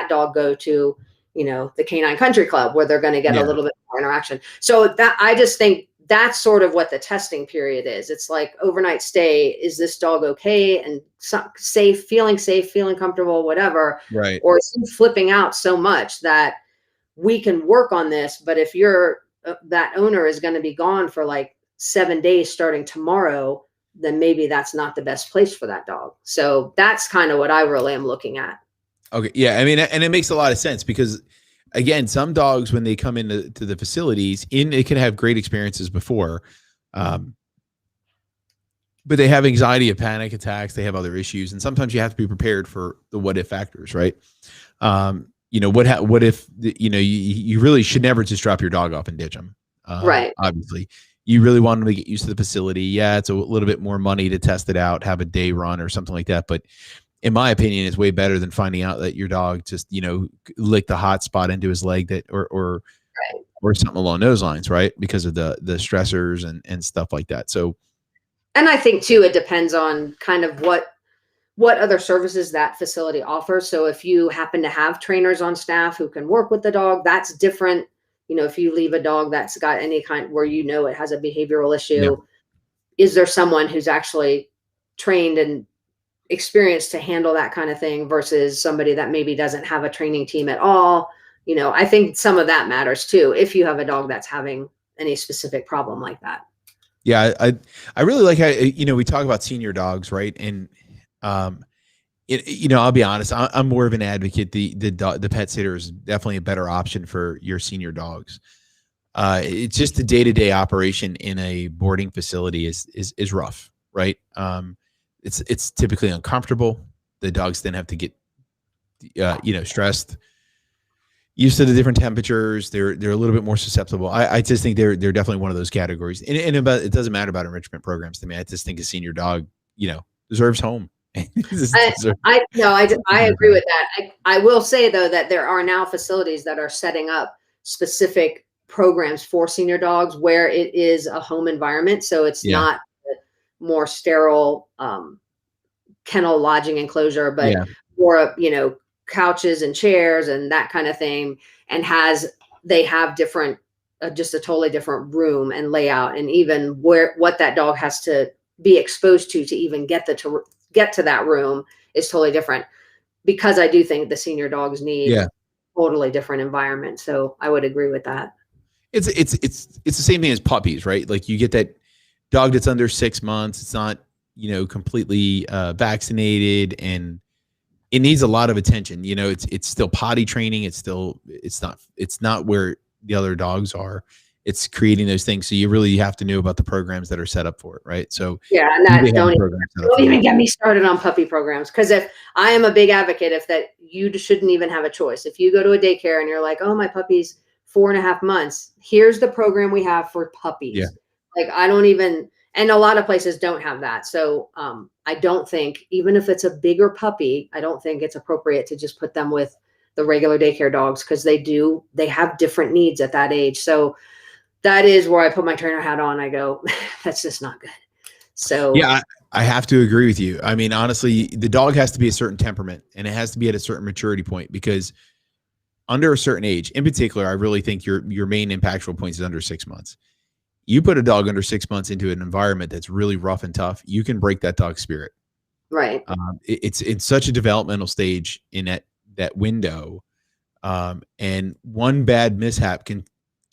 dog go to, the canine country club where they're going to get a little bit more interaction. So that, I just think that's sort of what the testing period is. It's like overnight stay. Is this dog okay and safe, feeling comfortable, whatever, right? Or is he flipping out so much that we can work on this? But if that owner is going to be gone for like 7 days starting tomorrow, then maybe that's not the best place for that dog. So that's kind of what I really am looking at. Okay. Yeah. I mean, and it makes a lot of sense because again, some dogs, when they come into the facilities, it can have great experiences before, but they have anxiety and panic attacks. They have other issues. And sometimes you have to be prepared for the what if factors, right? What if, you really should never just drop your dog off and ditch them. Right. Obviously you really want them to get used to the facility. Yeah. It's a little bit more money to test it out, have a day run or something like that. But in my opinion, it's way better than finding out that your dog just, licked the hot spot into his leg or something along those lines, right? Because of the stressors and stuff like that. So, and I think too, it depends on kind of what other services that facility offers. So if you happen to have trainers on staff who can work with the dog, that's different. If you leave a dog that's got any kind where it has a behavioral issue, is there someone who's actually trained and experienced to handle that kind of thing versus somebody that maybe doesn't have a training team at all? I think some of that matters too, if you have a dog that's having any specific problem like that. Yeah. I really like how, we talk about senior dogs, right? And, I'll be honest, I'm more of an advocate. The pet sitter is definitely a better option for your senior dogs. It's just the day-to-day operation in a boarding facility is rough, right? It's typically uncomfortable. The dogs then have to get, stressed, used to the different temperatures. They're a little bit more susceptible. I just think they're definitely one of those categories. And it doesn't matter about enrichment programs to me. I just think a senior dog, deserves home. I agree with that. I will say though that there are now facilities that are setting up specific programs for senior dogs where it is a home environment. So it's not more sterile kennel lodging enclosure, but more couches and chairs and that kind of thing. And they have different, just a totally different room and layout, and even what that dog has to be exposed to even get to that room is totally different, because I do think the senior dogs need totally different environment. So I would agree with that. It's the same thing as puppies, right? Like you get that dog that's under 6 months. It's not, completely vaccinated, and it needs a lot of attention. It's still potty training. It's not where the other dogs are. It's creating those things. So you really have to know about the programs that are set up for it, right? So and don't even get me started on puppy programs, because if I am a big advocate, if that you shouldn't even have a choice. If you go to a daycare and you're like, oh, my puppy's 4.5 months, here's the program we have for puppies. Like and a lot of places don't have that. So I don't think, even if it's a bigger puppy, I don't think it's appropriate to just put them with the regular daycare dogs, because they have different needs at that age. So that is where I put my trainer hat on. I go, that's just not good. So yeah, I have to agree with you. I mean, honestly, the dog has to be a certain temperament, and it has to be at a certain maturity point, because under a certain age, in particular, I really think your main impactful point is under 6 months. You put a dog under 6 months into an environment that's really rough and tough, you can break that dog's spirit. Right. It's such a developmental stage in that window. And one bad mishap can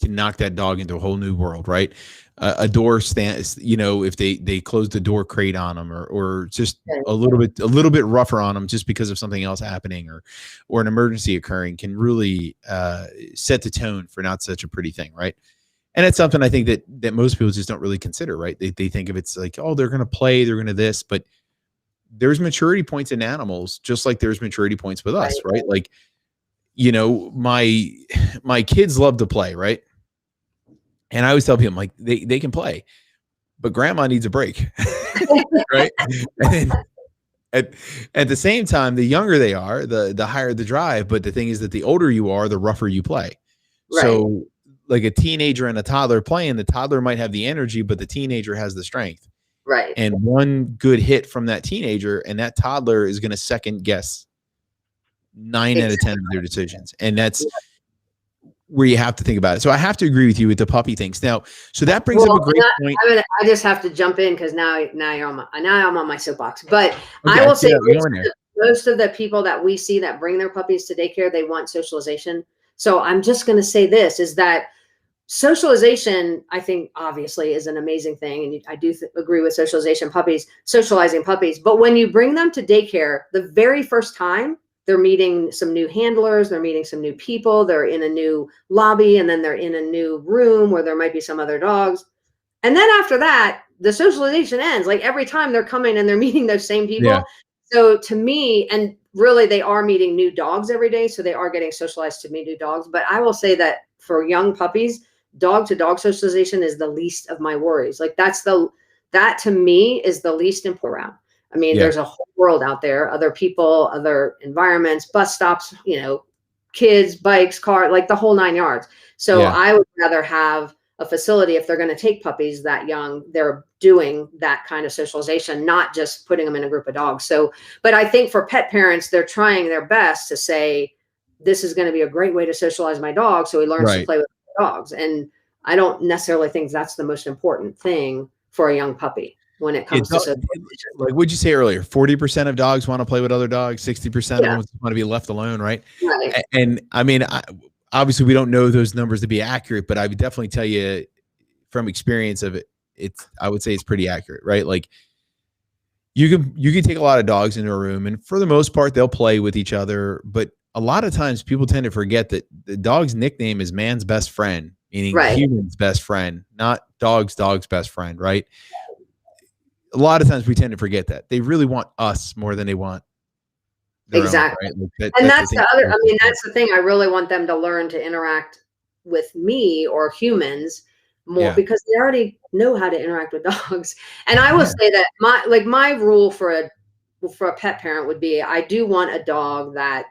knock that dog into a whole new world, right? A door stands, if they close the door crate on them, or just a little bit rougher on them just because of something else happening, or an emergency occurring, can really set the tone for not such a pretty thing, right? And it's something I think that most people just don't really consider, right? They think of it's like, oh, they're going to play, they're going to this, but there's maturity points in animals, just like there's maturity points with us, right? Like, my kids love to play, right? And I always tell people, like, they can play, but grandma needs a break, right? And at the same time, the younger they are, the higher the drive. But the thing is that the older you are, the rougher you play. Right. So like a teenager and a toddler playing, the toddler might have the energy, but the teenager has the strength. Right. And one good hit from that teenager and that toddler is going to second guess 9 out of 10 of their decisions. And that's where you have to think about it. So I have to agree with you with the puppy things. Now, so that brings up a great point. I just have to jump in because now I'm on my soapbox. But Okay, I will say most of the people that we see that bring their puppies to daycare, they want socialization. So I'm just going to say this is that socialization, I think, obviously is an amazing thing. And I do agree with socializing puppies. But when you bring them to daycare, the very first time, they're meeting some new handlers, they're meeting some new people, they're in a new lobby, and then they're in a new room where there might be some other dogs. And then after that, the socialization ends. Like every time they're coming and they're meeting those same people. Yeah. So to me, and really they are meeting new dogs every day. So they are getting socialized to meet new dogs. But I will say that for young puppies, dog to dog socialization is the least of my worries. Like that to me is the least important around. I mean, there's a whole world out there, other people, other environments, bus stops, kids, bikes, car, like the whole 9 yards. So I would rather have a facility, if they're going to take puppies that young, they're doing that kind of socialization, not just putting them in a group of dogs. So, but I think for pet parents, they're trying their best to say, this is going to be a great way to socialize my dog. So he learns to play with dogs. And I don't necessarily think that's the most important thing for a young puppy. When it comes to like what'd you say earlier? 40% of dogs want to play with other dogs, 60% of them want to be left alone, right? And I mean, obviously we don't know those numbers to be accurate, but I would definitely tell you from experience of it, I would say it's pretty accurate, right? Like you can take a lot of dogs into a room and for the most part they'll play with each other, but a lot of times people tend to forget that the dog's nickname is man's best friend, meaning human's best friend, not dog's best friend, right? A lot of times we tend to forget that they really want us more than they want exactly. Own, right? And that's the other, I mean, that's the thing. I really want them to learn to interact with me or humans more because they already know how to interact with dogs. And I will say that my rule for a pet parent would be, I do want a dog that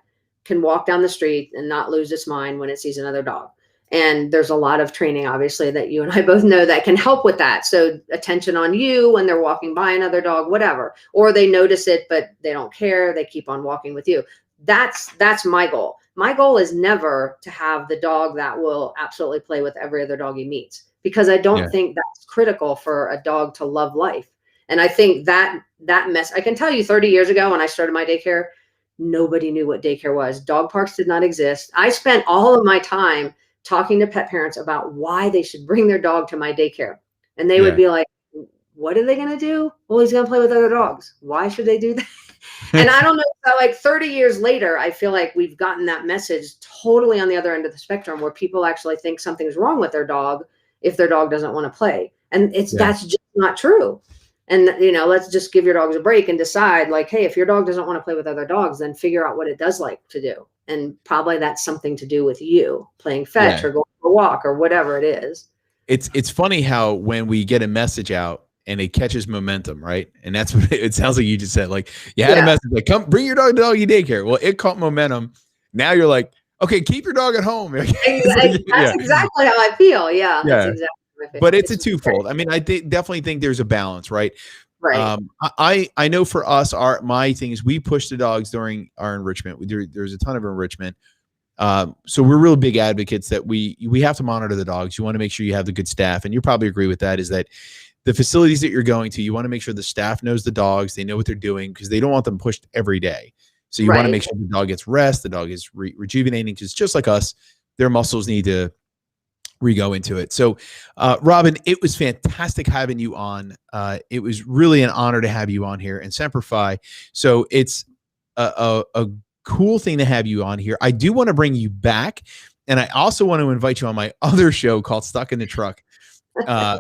can walk down the street and not lose its mind when it sees another dog. And there's a lot of training, obviously, that you and I both know that can help with that. So attention on you when they're walking by another dog, whatever, or they notice it, but they don't care. They keep on walking with you. That's my goal. My goal is never to have the dog that will absolutely play with every other dog he meets, because I don't think that's critical for a dog to love life. And I think that I can tell you 30 years ago when I started my daycare, nobody knew what daycare was. Dog parks did not exist. I spent all of my time talking to pet parents about why they should bring their dog to my daycare. And they would be like, what are they going to do? Well, he's going to play with other dogs. Why should they do that? And I don't know, like 30 years later, I feel like we've gotten that message totally on the other end of the spectrum where people actually think something's wrong with their dog if their dog doesn't want to play. And that's just not true. And, let's just give your dogs a break and decide like, hey, if your dog doesn't want to play with other dogs, then figure out what it does like to do. And probably that's something to do with you playing fetch or going for a walk or whatever it is. It's funny how when we get a message out and it catches momentum, right? And that's what it sounds like you just said. Like you had a message like, come bring your dog to doggy daycare. Well, it caught momentum. Now you're like, okay, keep your dog at home. That's exactly how I feel. Yeah. That's exactly how I feel. But it's a twofold. I mean, I definitely think there's a balance, right? Right. I know for us, my thing is we push the dogs during our enrichment. There's a ton of enrichment. So we're real big advocates that we have to monitor the dogs. You want to make sure you have the good staff, and you probably agree with that, is that the facilities that you're going to, you want to make sure the staff knows the dogs, they know what they're doing, because they don't want them pushed every day. So you want to make sure the dog gets rest, the dog is rejuvenating, because just like us, their muscles need to re-go into it. So Robbin, it was fantastic having you on. It was really an honor to have you on here, and Semper Fi. So it's a cool thing to have you on here. I do want to bring you back, and I also want to invite you on my other show called Stuck in the Truck,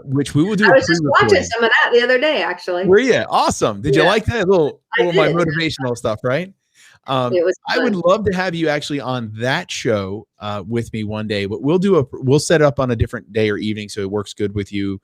which we will do. I was just watching some of that the other day, actually. Were you? Awesome. Did you like that? A little my motivational stuff, right? I would love to have you actually on that show with me one day, but we'll set it up on a different day or evening so it works good with you,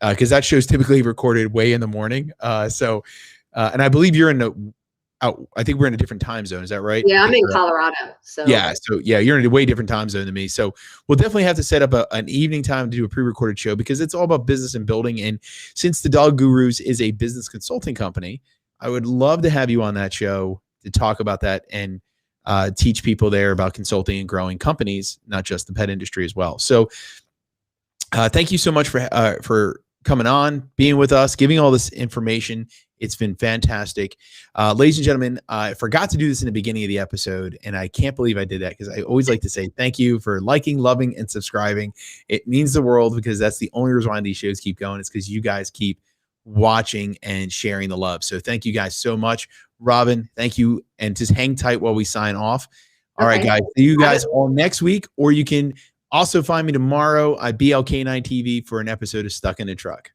because that show is typically recorded way in the morning. And I believe you're in I think we're in a different time zone. Is that right? Yeah, I I'm think in we're Colorado. So yeah. So yeah, you're in a way different time zone than me. So we'll definitely have to set up an evening time to do a pre-recorded show because it's all about business and building. And since the Dog Gurus is a business consulting company, I would love to have you on that show to talk about that and teach people there about consulting and growing companies, not just the pet industry as well. So thank you so much for coming on, being with us, giving all this information. It's been fantastic. Ladies and gentlemen, I forgot to do this in the beginning of the episode, and I can't believe I did that because I always like to say thank you for liking, loving, and subscribing. It means the world because that's the only reason why these shows keep going. It's because you guys keep watching and sharing the love. So thank you guys so much. Robbin, thank you. And just hang tight while we sign off. All right, guys. See you guys all next week, or you can also find me tomorrow at BLK9 TV for an episode of Stuck in a Truck.